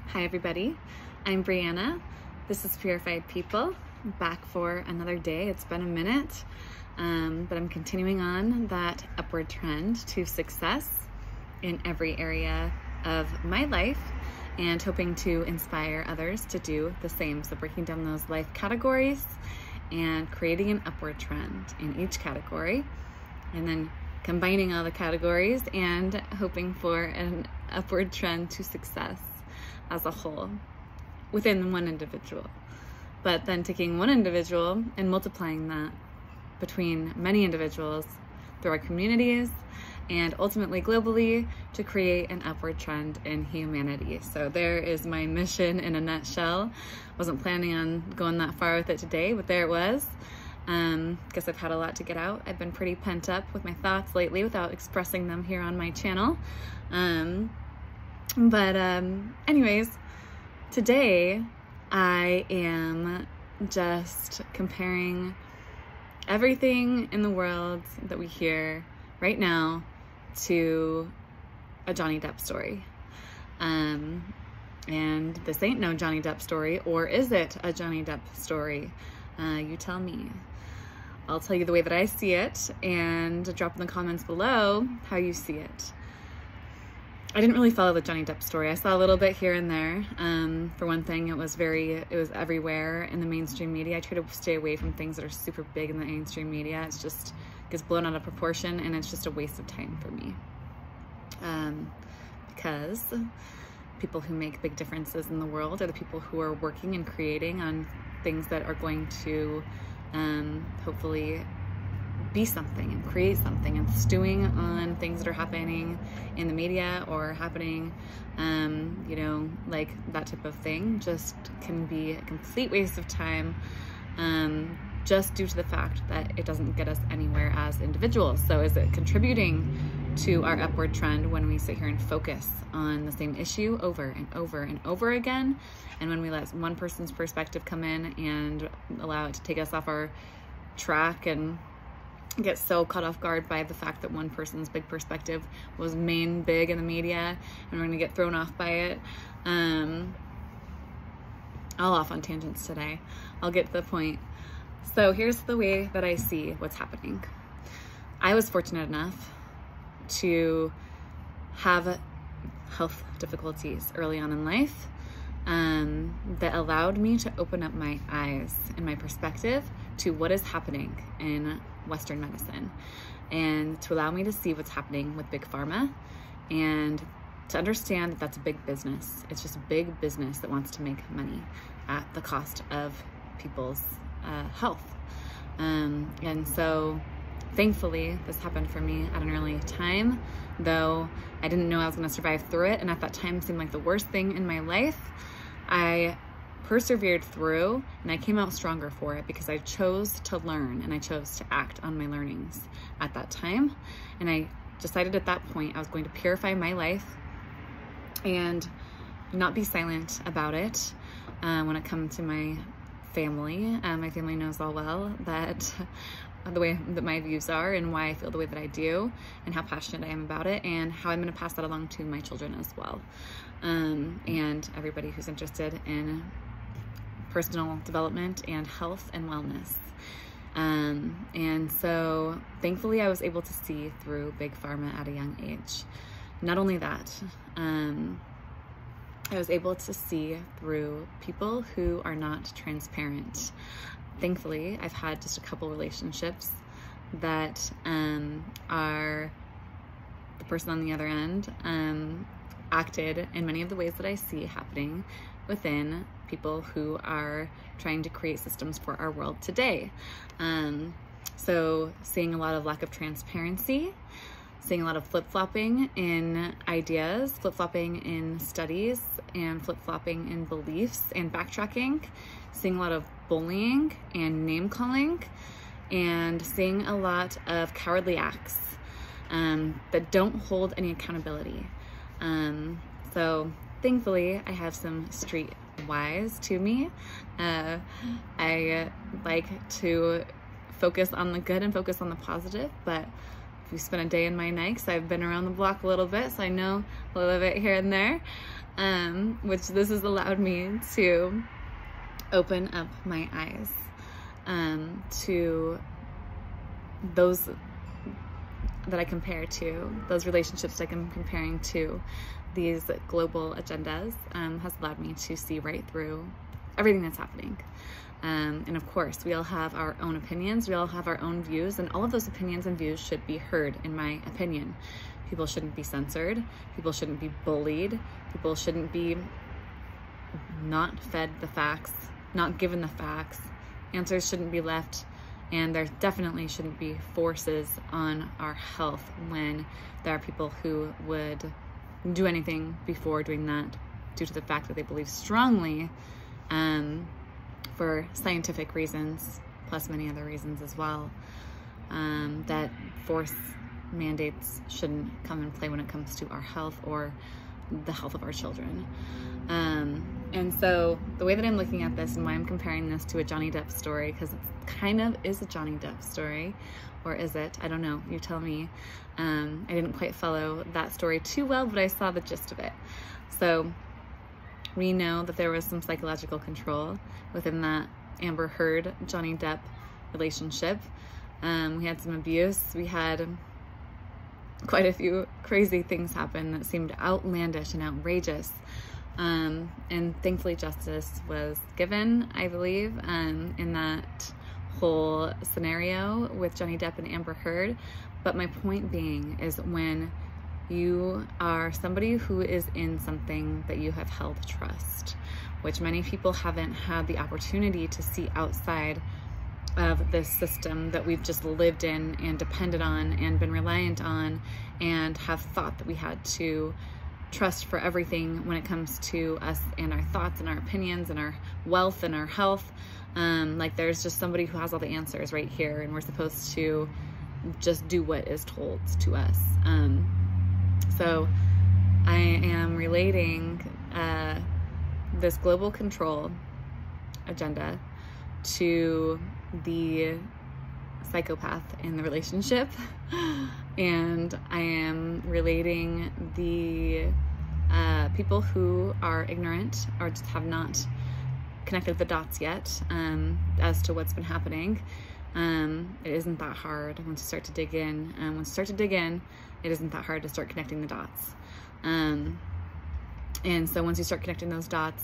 Hi everybody, I'm Brianna. This is Purified People, back for another day. It's been a minute, but I'm continuing on that upward trend to success in every area of my life and hoping to inspire others to do the same. So breaking down those life categories and creating an upward trend in each category, and then combining all the categories and hoping for an upward trend to success as a whole within one individual, but then taking one individual and multiplying that between many individuals through our communities and ultimately globally to create an upward trend in humanity. So there is my mission in a nutshell. Wasn't planning on going that far with it today, but there it was. Guess I've had a lot to get out. I've been pretty pent up with my thoughts lately without expressing them here on my channel. Anyways, today I am just comparing everything in the world that we hear right now to a Johnny Depp story. And this ain't no Johnny Depp story, or is it a Johnny Depp story? You tell me. I'll tell you the way that I see it, and drop in the comments below how you see it. I didn't really follow the Johnny Depp story. I saw a little bit here and there. For one thing, it was everywhere in the mainstream media. I try to stay away from things that are super big in the mainstream media. It's just gets blown out of proportion, and it's just a waste of time for me. Because people who make big differences in the world are the people who are working and creating on things that are going to hopefully be something and create something, and stewing on things that are happening in the media or happening, you know, like that type of thing just can be a complete waste of time, just due to the fact that it doesn't get us anywhere as individuals. So is it contributing to our upward trend when we sit here and focus on the same issue over and over and over again? And when we let one person's perspective come in and allow it to take us off our track and get so caught off guard by the fact that one person's big perspective was big in the media, and we're gonna get thrown off by it. All off on tangents today. I'll get to the point. So here's the way that I see what's happening. I was fortunate enough to have health difficulties early on in life that allowed me to open up my eyes and my perspective to what is happening in Western medicine, and to allow me to see what's happening with big pharma, and to understand that that's a big business. It's just a big business that wants to make money at the cost of people's health. And so thankfully this happened for me at an early time, though I didn't know I was going to survive through it, and at that time seemed like the worst thing in my life. I persevered through, and I came out stronger for it because I chose to learn and I chose to act on my learnings at that time. And I decided at that point I was going to purify my life and not be silent about it. When it comes to my family, my family knows all well that the way that my views are and why I feel the way that I do and how passionate I am about it, and how I'm going to pass that along to my children as well, and everybody who's interested in personal development and health and wellness. And so thankfully I was able to see through big pharma at a young age. Not only that, I was able to see through people who are not transparent. Thankfully, I've had just a couple relationships that are the person on the other end acted in many of the ways that I see happening within people who are trying to create systems for our world today. So seeing a lot of lack of transparency, seeing a lot of flip-flopping in ideas, flip-flopping in studies, and flip-flopping in beliefs and backtracking, seeing a lot of bullying and name-calling, and seeing a lot of cowardly acts that don't hold any accountability. So thankfully, I have some street wise to me. I like to focus on the good and focus on the positive, but if you spend a day in my Nikes, I've been around the block a little bit, so I know a little bit here and there. which this has allowed me to open up my eyes to those that I compare to, those relationships that I'm comparing to these global agendas, has allowed me to see right through everything that's happening. And of course, we all have our own opinions, we all have our own views, and all of those opinions and views should be heard, in my opinion. People shouldn't be censored, people shouldn't be bullied, people shouldn't be not fed the facts, not given the facts, answers shouldn't be left, and there definitely shouldn't be forces on our health when there are people who would do anything before doing that due to the fact that they believe strongly for scientific reasons, plus many other reasons as well, that force mandates shouldn't come and play when it comes to our health or the health of our children. And so the way that I'm looking at this and why I'm comparing this to a Johnny Depp story, because it kind of is a Johnny Depp story, or is it? I don't know, you tell me. I didn't quite follow that story too well, but I saw the gist of it. So we know that there was some psychological control within that Amber Heard Johnny Depp relationship. We had some abuse. We had quite a few crazy things happen that seemed outlandish and outrageous. And thankfully justice was given, I believe, in that whole scenario with Johnny Depp and Amber Heard. But my point being is, when you are somebody who is in something that you have held trust, which many people haven't had the opportunity to see outside of this system that we've just lived in and depended on and been reliant on, and have thought that we had to trust for everything when it comes to us and our thoughts and our opinions and our wealth and our health. Like there's just somebody who has all the answers right here, and we're supposed to just do what is told to us. So I am relating this global control agenda to the psychopath in the relationship, and I am relating the people who are ignorant or just have not connected the dots yet as to what's been happening. It isn't that hard once you start to dig in. Once you start to dig in, it isn't that hard to start connecting the dots. And so once you start connecting those dots,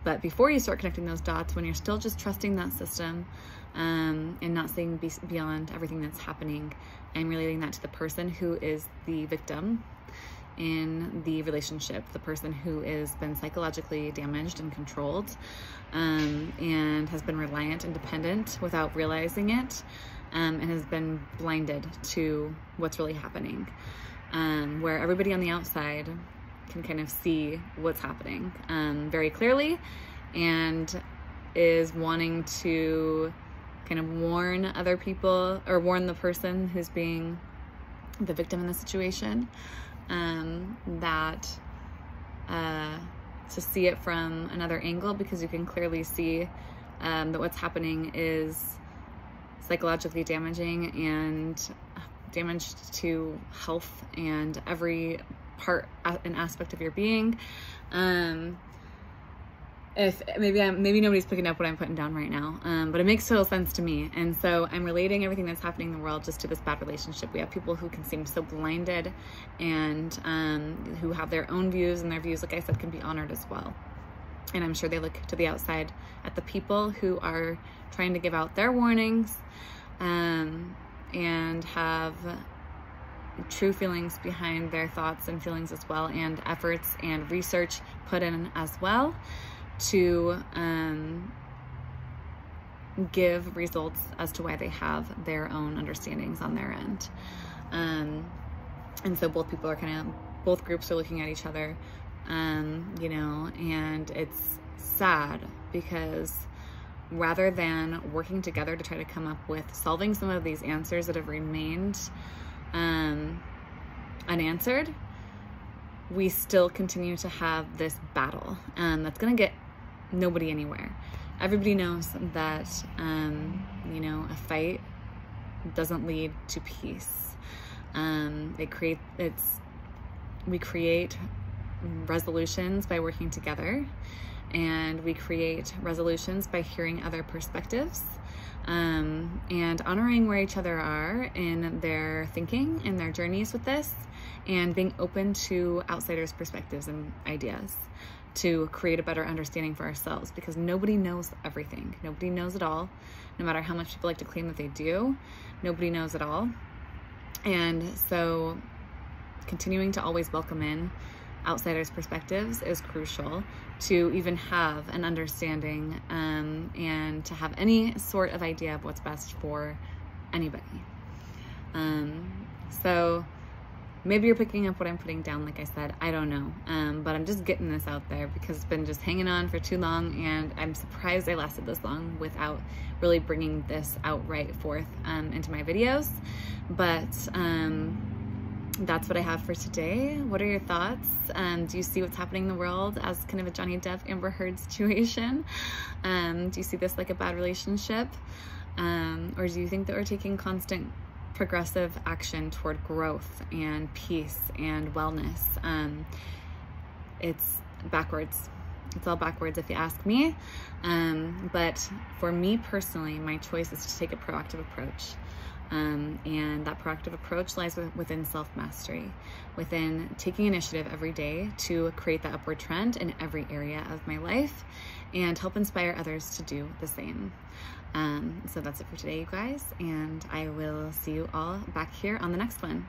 but before you start connecting those dots, when you're still just trusting that system and not seeing beyond everything that's happening, and relating that to the person who is the victim in the relationship, the person who has been psychologically damaged and controlled, and has been reliant and dependent without realizing it, and has been blinded to what's really happening, where everybody on the outside can kind of see what's happening very clearly, and is wanting to kind of warn other people, or warn the person who's being the victim in the situation, that to see it from another angle, because you can clearly see that what's happening is psychologically damaging and damage to health and every part and aspect of your being. If maybe nobody's picking up what I'm putting down right now, but it makes total sense to me. And so I'm relating everything that's happening in the world just to this bad relationship. We have people who can seem so blinded, and who have their own views, and their views, like I said, can be honored as well. And I'm sure they look to the outside at the people who are trying to give out their warnings, and have true feelings behind their thoughts and feelings as well, and efforts and research put in as well to give results as to why they have their own understandings on their end. And so both groups are looking at each other, you know, and it's sad because rather than working together to try to come up with solving some of these answers that have remained unanswered, we still continue to have this battle that's going to get nobody anywhere. Everybody knows that, you know, a fight doesn't lead to peace. We create resolutions by working together, and we create resolutions by hearing other perspectives, and honoring where each other are in their thinking and their journeys with this, and being open to outsiders' perspectives and ideas to create a better understanding for ourselves, because nobody knows everything. Nobody knows it all. No matter how much people like to claim that they do, nobody knows it all. And so continuing to always welcome in outsiders' perspectives is crucial to even have an understanding, and to have any sort of idea of what's best for anybody. So maybe you're picking up what I'm putting down, like I said, I don't know. But I'm just getting this out there because it's been just hanging on for too long, and I'm surprised I lasted this long without really bringing this outright forth into my videos. But that's what I have for today. What are your thoughts? Do you see what's happening in the world as kind of a Johnny Depp, Amber Heard situation? Do you see this like a bad relationship? Or do you think that we're taking constant progressive action toward growth and peace and wellness? It's backwards. It's all backwards if you ask me. But for me personally, my choice is to take a proactive approach. And that proactive approach lies within self-mastery, within taking initiative every day to create that upward trend in every area of my life and help inspire others to do the same. So that's it for today, you guys, and I will see you all back here on the next one.